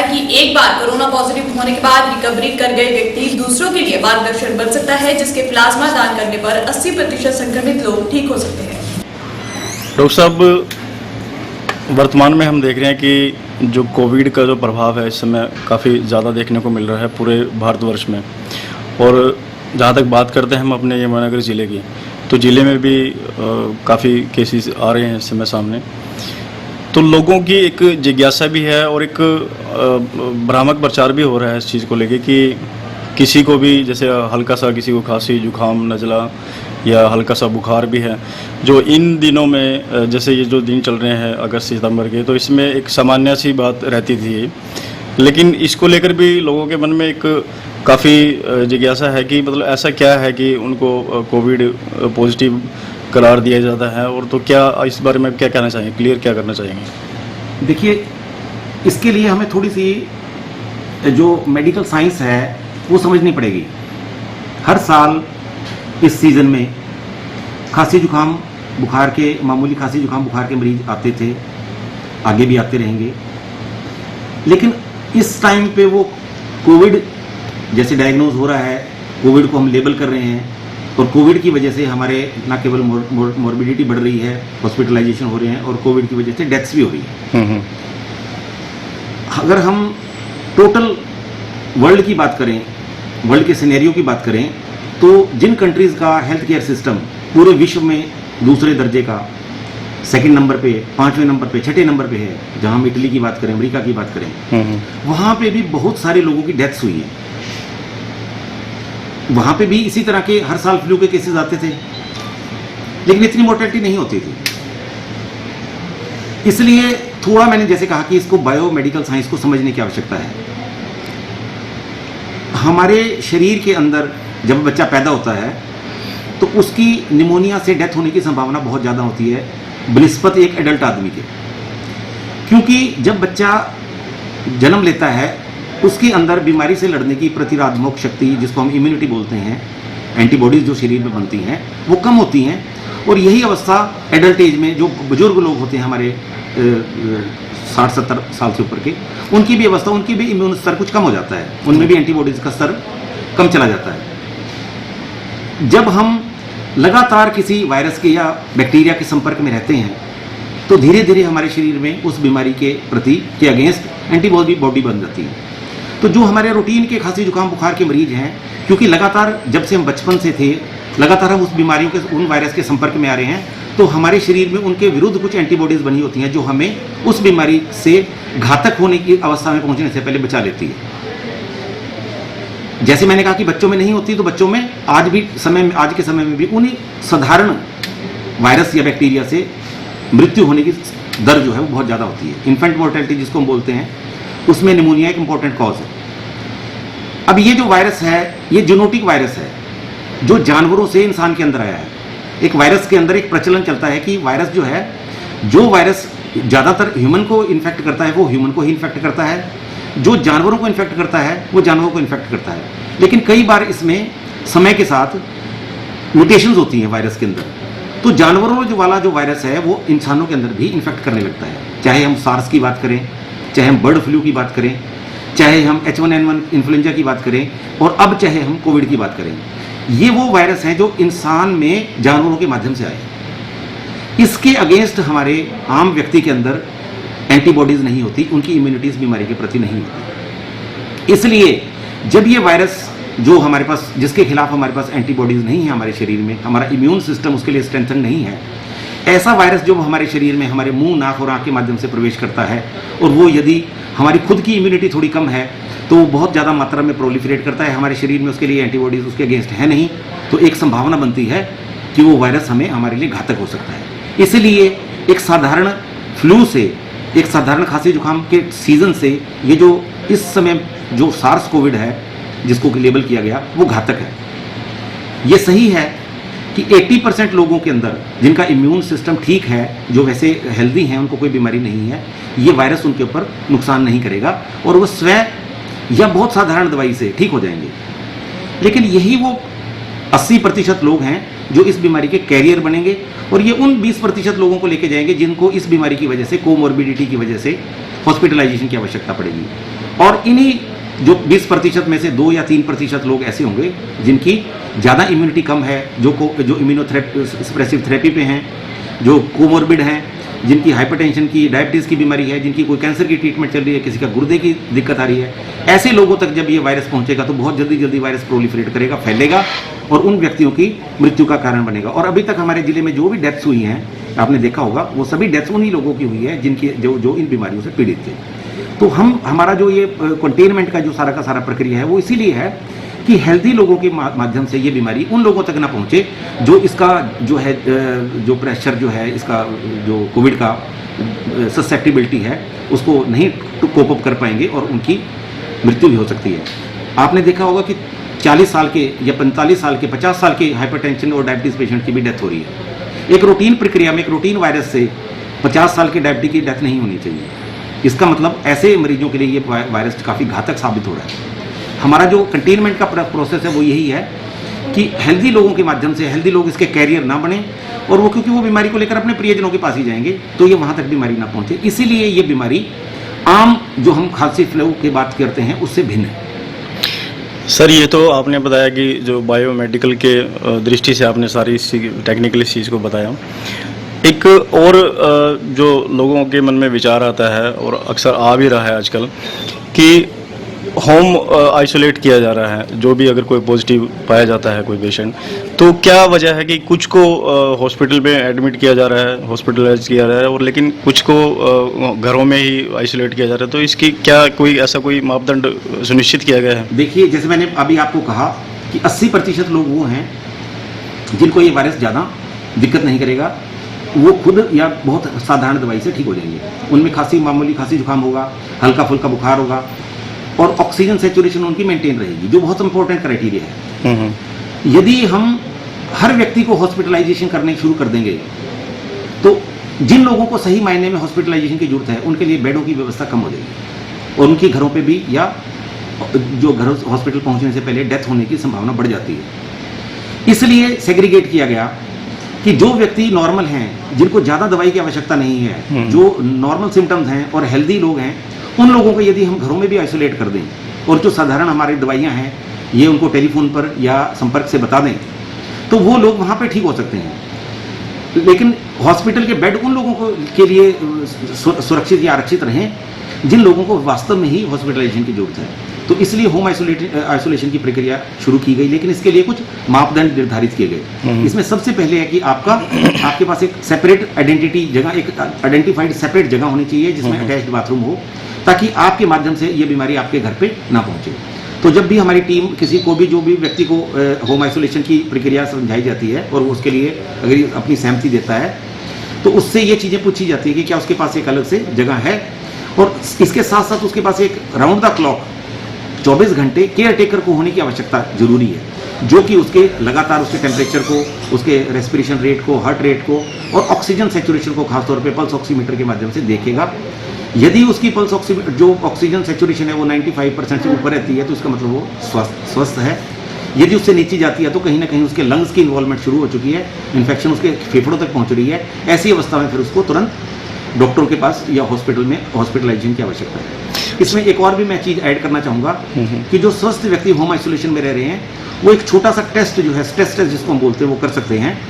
है कि एक बार कोरोना पॉजिटिव होने के बाद रिकवरी कर गए व्यक्ति दूसरों के लिए मार्गदर्शन बन सकता है, जिसके प्लाज्मा दान करने पर 80% संक्रमित लोग ठीक हो सकते हैं। डॉक्टर साहब, वर्तमान में हम देख रहे हैं कि जो कोविड का जो प्रभाव है इस समय काफ़ी ज़्यादा देखने को मिल रहा है पूरे भारतवर्ष में। और जहाँ तक बात करते हैं हम अपने यमुनानगर ज़िले की, तो ज़िले में भी काफ़ी केसेस आ रहे हैं इस समय सामने। तो लोगों की एक जिज्ञासा भी है और एक भ्रामक प्रचार भी हो रहा है इस चीज़ को लेके कि किसी को भी जैसे हल्का सा किसी को खांसी, जुकाम, नज़ला या हल्का सा बुखार भी है, जो इन दिनों में जैसे ये जो दिन चल रहे हैं अगस्त सितंबर के, तो इसमें एक सामान्य सी बात रहती थी। लेकिन इसको लेकर भी लोगों के मन में एक काफ़ी जिज्ञासा है कि मतलब ऐसा क्या है कि उनको कोविड पॉजिटिव करार दिया जाता है। और तो क्या इस बारे में क्या कहना चाहेंगे, क्लियर क्या करना चाहेंगे? देखिए, इसके लिए हमें थोड़ी सी जो मेडिकल साइंस है वो समझनी पड़ेगी। हर साल इस सीज़न में खांसी जुकाम बुखार के, मामूली खांसी जुकाम बुखार के मरीज आते थे, आगे भी आते रहेंगे। लेकिन इस टाइम पे वो कोविड जैसे डायग्नोज हो रहा है, कोविड को हम लेबल कर रहे हैं, और कोविड की वजह से हमारे ना केवल मॉर्बिडिटी बढ़ रही है, हॉस्पिटलाइजेशन हो रहे हैं, और कोविड की वजह से डेथ्स भी हो रही है। अगर हम टोटल वर्ल्ड की बात करें, वर्ल्ड के सिनेरियो की बात करें, तो जिन कंट्रीज़ का हेल्थ केयर सिस्टम पूरे विश्व में दूसरे दर्जे का, सेकंड नंबर पे, 5वें नंबर पे, 6ठे नंबर पे है, जहां हम इटली की बात करें, अमेरिका की बात करें, वहां पे भी बहुत सारे लोगों की डेथ्स हुई है। वहां पे भी इसी तरह के हर साल फ्लू के केसेस आते थे, लेकिन इतनी मोर्टेलिटी नहीं होती थी। इसलिए थोड़ा मैंने जैसे कहा कि इसको बायोमेडिकल साइंस को समझने की आवश्यकता है। हमारे शरीर के अंदर जब बच्चा पैदा होता है तो उसकी निमोनिया से डेथ होने की संभावना बहुत ज़्यादा होती है बनिस्बत एक एडल्ट आदमी के, क्योंकि जब बच्चा जन्म लेता है उसके अंदर बीमारी से लड़ने की प्रतिरोधक शक्ति, जिसको हम इम्यूनिटी बोलते हैं, एंटीबॉडीज जो शरीर में बनती हैं वो कम होती हैं। और यही अवस्था एडल्ट एज में जो बुजुर्ग लोग होते हैं हमारे 60-70 साल से ऊपर के, उनकी भी अवस्था, उनकी भी इम्यून स्तर कुछ कम हो जाता है, उनमें भी एंटीबॉडीज का स्तर कम चला जाता है। जब हम लगातार किसी वायरस के या बैक्टीरिया के संपर्क में रहते हैं तो धीरे धीरे हमारे शरीर में उस बीमारी के प्रति के अगेंस्ट एंटीबॉडी बन जाती है। तो जो हमारे रूटीन के खांसी जुकाम बुखार के मरीज हैं, क्योंकि लगातार जब से हम बचपन से थे लगातार हम उस बीमारियों के, उन वायरस के संपर्क में आ रहे हैं, तो हमारे शरीर में उनके विरुद्ध कुछ एंटीबॉडीज बनी होती हैं जो हमें उस बीमारी से घातक होने की अवस्था में पहुंचने से पहले बचा लेती है। जैसे मैंने कहा कि बच्चों में नहीं होती, तो बच्चों में आज के समय में भी उन्हीं साधारण वायरस या बैक्टीरिया से मृत्यु होने की दर जो है वो बहुत ज़्यादा होती है। इन्फेंट मोर्टेलिटी जिसको हम बोलते हैं, उसमें निमोनिया एक इंपॉर्टेंट कॉज है। अब ये जो वायरस है ये जूनोटिक वायरस है जो जानवरों से इंसान के अंदर आया है। एक वायरस के अंदर एक प्रचलन चलता है कि वायरस जो है, जो वायरस ज़्यादातर ह्यूमन को इन्फेक्ट करता है वो ह्यूमन को ही इन्फेक्ट करता है, जो जानवरों को इन्फेक्ट करता है वो जानवरों को इन्फेक्ट करता है। लेकिन कई बार इसमें समय के साथ म्यूटेशंस होती हैं वायरस के अंदर, तो जानवरों वाला जो वायरस है वो इंसानों के अंदर भी इन्फेक्ट करने लगता है। चाहे हम सार्स की बात करें, चाहे हम बर्ड फ्लू की बात करें, चाहे हम H1N1 इन्फ्लुएंजा की बात करें, और अब चाहे हम कोविड की बात करें, ये वो वायरस हैं जो इंसान में जानवरों के माध्यम से आए। इसके अगेंस्ट हमारे आम व्यक्ति के अंदर एंटीबॉडीज नहीं होती, उनकी इम्यूनिटीज बीमारी के प्रति नहीं होती। इसलिए जब ये वायरस जो हमारे पास, जिसके खिलाफ हमारे पास एंटीबॉडीज नहीं है हमारे शरीर में, हमारा इम्यून सिस्टम उसके लिए स्ट्रेंथन नहीं है, ऐसा वायरस जो हमारे शरीर में हमारे मुंह, नाक और आंख के माध्यम से प्रवेश करता है, और वो यदि हमारी खुद की इम्यूनिटी थोड़ी कम है तो वो बहुत ज़्यादा मात्रा में प्रोलिफरेट करता है हमारे शरीर में, उसके लिए एंटीबॉडीज उसके अगेंस्ट है नहीं, तो एक संभावना बनती है कि वो वायरस हमारे लिए घातक हो सकता है। इसलिए एक साधारण फ्लू से, एक साधारण खांसी जुकाम के सीजन से, ये जो इस समय जो सार्स कोविड है जिसको लेबल किया गया वो घातक है। ये सही है कि 80% लोगों के अंदर जिनका इम्यून सिस्टम ठीक है, जो वैसे हेल्दी हैं, उनको कोई बीमारी नहीं है, ये वायरस उनके ऊपर नुकसान नहीं करेगा और वो स्वयं या बहुत साधारण दवाई से ठीक हो जाएंगे। लेकिन यही वो 80% लोग हैं जो इस बीमारी के कैरियर बनेंगे, और ये उन 20% लोगों को लेके जाएंगे जिनको इस बीमारी की वजह से, कोमॉर्बिडिटी की वजह से हॉस्पिटलाइजेशन की आवश्यकता पड़ेगी। और इन्हीं जो 20% में से 2 या 3% लोग ऐसे होंगे जिनकी ज़्यादा इम्यूनिटी कम है, जो इम्यूनोथेरेपी थेरेपी पे हैं, जो कोमोर्बिड हैं, जिनकी हाइपरटेंशन की, डायबिटीज़ की बीमारी है, जिनकी कोई कैंसर की ट्रीटमेंट चल रही है, किसी का गुर्दे की दिक्कत आ रही है। ऐसे लोगों तक जब ये वायरस पहुंचेगा तो बहुत जल्दी वायरस प्रोलिफरेट करेगा, फैलेगा और उन व्यक्तियों की मृत्यु का कारण बनेगा। और अभी तक हमारे जिले में जो भी डेथ्स हुई हैं, आपने देखा होगा, वो सभी डेथ्स उन्हीं लोगों की हुई है जिनकी जो इन बीमारियों से पीड़ित थे। तो हमारा जो ये कंटेनमेंट का जो सारा का सारा प्रक्रिया है वो इसीलिए है कि हेल्दी लोगों के माध्यम से ये बीमारी उन लोगों तक ना पहुंचे जो इसका जो है जो प्रेशर जो है इसका जो कोविड का ससेप्टिबिलिटी है उसको नहीं कोप अप कर पाएंगे और उनकी मृत्यु भी हो सकती है। आपने देखा होगा कि 40 साल के या 45 साल के 50 साल के हाइपरटेंशन और डायबिटीज पेशेंट की भी डेथ हो रही है। एक रूटीन प्रक्रिया में एक रूटीन वायरस से 50 साल के डायबिटीज की डेथ नहीं होनी चाहिए। इसका मतलब ऐसे मरीजों के लिए ये वायरस काफ़ी घातक साबित हो रहा है। हमारा जो कंटेनमेंट का प्रोसेस है वो यही है कि हेल्दी लोगों के माध्यम से हेल्दी लोग इसके कैरियर ना बने और वो क्योंकि वो बीमारी को लेकर अपने प्रियजनों के पास ही जाएंगे तो ये वहाँ तक बीमारी ना पहुँचे। इसीलिए ये बीमारी आम जो हम खांसी फ्लू की बात करते हैं उससे भिन्न है। सर, ये तो आपने बताया कि जो बायोमेडिकल के दृष्टि से आपने सारी टेक्निकल इस चीज़ को बताया। एक और जो लोगों के मन में विचार आता है और अक्सर आ भी रहा है आजकल कि होम आइसोलेट किया जा रहा है, जो भी अगर कोई पॉजिटिव पाया जाता है कोई पेशेंट, तो क्या वजह है कि कुछ को हॉस्पिटल में एडमिट किया जा रहा है, हॉस्पिटलाइज किया जा रहा है और लेकिन कुछ को घरों में ही आइसोलेट किया जा रहा है, तो इसकी क्या कोई ऐसा कोई मापदंड सुनिश्चित किया गया है? देखिए, जैसे मैंने अभी आपको कहा कि 80% लोग वो हैं जिनको ये वायरस ज़्यादा दिक्कत नहीं करेगा, वो खुद या बहुत साधारण दवाई से ठीक हो जाएंगे। उनमें मामूली खांसी जुकाम होगा, हल्का फुल्का बुखार होगा और ऑक्सीजन सैचुरेशन उनकी मेंटेन रहेगी, जो बहुत इंपॉर्टेंट क्राइटेरिया है। यदि हम हर व्यक्ति को हॉस्पिटलाइजेशन करने शुरू कर देंगे तो जिन लोगों को सही मायने में हॉस्पिटलाइजेशन की जरूरत है उनके लिए बेडों की व्यवस्था कम हो जाएगी और उनके घरों पे भी या जो घर हॉस्पिटल पहुंचने से पहले डेथ होने की संभावना बढ़ जाती है। इसलिए सेग्रीगेट किया गया कि जो व्यक्ति नॉर्मल हैं, जिनको ज़्यादा दवाई की आवश्यकता नहीं है, जो नॉर्मल सिम्टम्स हैं और हेल्दी लोग हैं, उन लोगों को यदि हम घरों में भी आइसोलेट कर दें और जो साधारण हमारी दवाइयाँ हैं ये उनको टेलीफोन पर या संपर्क से बता दें तो वो लोग वहाँ पे ठीक हो सकते हैं। लेकिन हॉस्पिटल के बेड उन लोगों को के लिए सुरक्षित या आरक्षित रहें जिन लोगों को वास्तव में ही हॉस्पिटलाइजेशन की जरूरत है। तो इसलिए होम आइसोलेशन की प्रक्रिया शुरू की गई, लेकिन इसके लिए कुछ मापदंड निर्धारित किए गए। इसमें सबसे पहले है कि आपके पास एक सेपरेट आइडेंटिटी जगह, एक आइडेंटिफाइड सेपरेट जगह होनी चाहिए जिसमें अटैच्ड बाथरूम हो, ताकि आपके माध्यम से ये बीमारी आपके घर पे ना पहुंचे। तो जब भी हमारी टीम किसी को भी, जो भी व्यक्ति को होम आइसोलेशन की प्रक्रिया समझाई जाती है और उसके लिए अगर अपनी सहमति देता है तो उससे ये चीज़ें पूछी जाती है कि क्या उसके पास एक अलग से जगह है, और इसके साथ साथ उसके पास एक राउंड द क्लॉक 24 घंटे केयर टेकर को होने की आवश्यकता जरूरी है, जो कि उसके लगातार उसके टेम्परेचर को, उसके रेस्पिरेशन रेट को, हार्ट रेट को और ऑक्सीजन सैचुरेशन को खासतौर पे पल्स ऑक्सीमीटर के माध्यम से देखेगा। यदि उसकी पल्स जो ऑक्सीजन सैचुरेशन है वो 95% से ऊपर रहती है तो इसका मतलब वो स्वस्थ है। यदि उससे नीचे जाती है तो कहीं ना कहीं उसके लंग्स की इन्वॉल्वमेंट शुरू हो चुकी है, इन्फेक्शन उसके फेफड़ों तक पहुंच रही है। ऐसी अवस्था में फिर उसको तुरंत डॉक्टरों के पास या हॉस्पिटल में हॉस्पिटलाइजेशन की आवश्यकता है। इसमें एक और भी मैं चीज़ ऐड करना चाहूँगा कि जो स्वस्थ व्यक्ति होम आइसोलेशन में रह रहे हैं वो एक छोटा सा टेस्ट जो है, स्ट्रेस टेस्ट जिसको हम बोलते हैं, वो कर सकते हैं।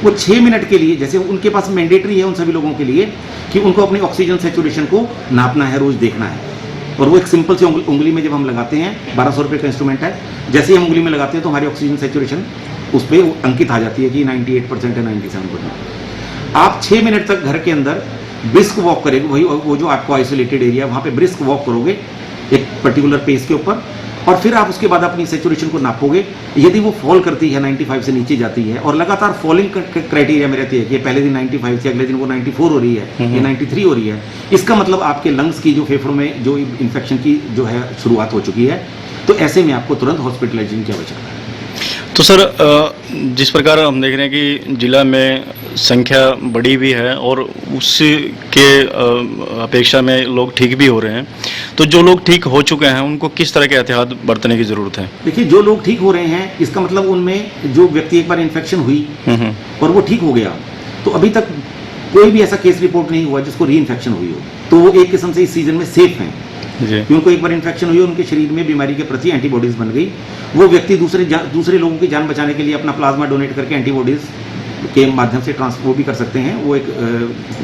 वो 6 मिनट के लिए, जैसे उनके पास मैंडेटरी है उन सभी लोगों के लिए कि उनको अपनी ऑक्सीजन सैचुरेशन को नापना है, रोज देखना है। और वो एक सिंपल से उंगली में जब हम लगाते हैं, 1200 रुपये का इंस्ट्रूमेंट है, जैसे ही हम उंगली में लगाते हैं तो हमारी ऑक्सीजन सैचुरेशन उस पर अंकित आ जाती है कि 98% है, 97%। आप 6 मिनट तक घर के अंदर ब्रिस्क वॉक करेंगे, वही वो जो आपको आइसोलेटेड एरिया वहाँ पे ब्रिस्क वॉक करोगे एक पर्टिकुलर पेस के ऊपर, और फिर आप उसके बाद अपनी सैचुरेशन को नापोगे। यदि वो फॉल करती है, 95 से नीचे जाती है और लगातार फॉलिंग क्राइटेरिया में रहती है कि पहले दिन 95 से अगले दिन वो 94 हो रही है या 93 हो रही है, इसका मतलब आपके लंग्स की, जो फेफड़ों में जो इन्फेक्शन की जो है शुरुआत हो चुकी है। तो ऐसे में आपको तुरंत हॉस्पिटलाइजेशन की आवश्यकता है। तो सर, जिस प्रकार हम देख रहे हैं कि जिला में संख्या बढ़ी भी है और उसके अपेक्षा में लोग ठीक भी हो रहे हैं, तो जो लोग ठीक हो चुके हैं उनको किस तरह के एहतियात बरतने की ज़रूरत है? देखिए, जो लोग ठीक हो रहे हैं इसका मतलब उनमें जो व्यक्ति एक बार इन्फेक्शन हुई और वो ठीक हो गया, तो अभी तक कोई भी ऐसा केस रिपोर्ट नहीं हुआ जिसको री इन्फेक्शन हुई हो, तो वो एक किस्म से इस सीजन में सेफ हैं। जी। कि उनको एक बार इन्फेक्शन हुई, उनके शरीर में बीमारी के प्रति एंटीबॉडीज बन गई, वो व्यक्ति दूसरे लोगों की जान बचाने के लिए अपना प्लाज्मा डोनेट करके एंटीबॉडीज के माध्यम से ट्रांसफर भी कर सकते हैं। वो एक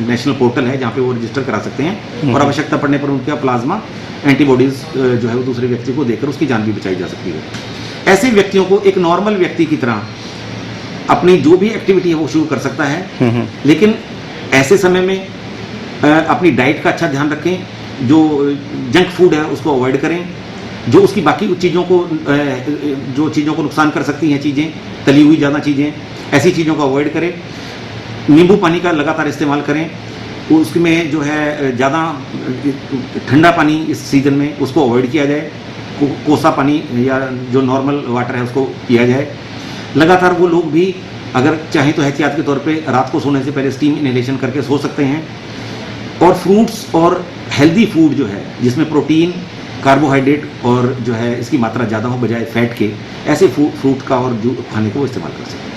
नेशनल पोर्टल है जहाँ पे वो रजिस्टर करा सकते हैं और आवश्यकता पड़ने पर उनका प्लाज्मा एंटीबॉडीज जो है वो दूसरे व्यक्ति को देकर उसकी जान भी बचाई जा सकती है। ऐसे व्यक्तियों को एक नॉर्मल व्यक्ति की तरह अपनी जो भी एक्टिविटी है वो शुरू कर सकता है, लेकिन ऐसे समय में अपनी डाइट का अच्छा ध्यान रखें, जो जंक फूड है उसको अवॉइड करें, जो उसकी बाकी चीज़ों को जो चीज़ों को नुकसान कर सकती हैं चीज़ें, तली हुई ज़्यादा चीज़ें, ऐसी चीज़ों को अवॉइड करें। नींबू पानी का लगातार इस्तेमाल करें, उसमें जो है ज़्यादा ठंडा पानी इस सीज़न में उसको अवॉइड किया जाए, कोसा पानी या जो नॉर्मल वाटर है उसको पिया जाए। लगातार वो लोग भी अगर चाहें तो एहतियात के तौर पे रात को सोने से पहले स्टीम इनहेलेशन करके सो सकते हैं। और फ्रूट्स और हेल्दी फूड जो है जिसमें प्रोटीन, कार्बोहाइड्रेट और जो है इसकी मात्रा ज़्यादा हो बजाय फैट के, ऐसे फ्रूट का और जो खाने को वो इस्तेमाल कर सकते हैं।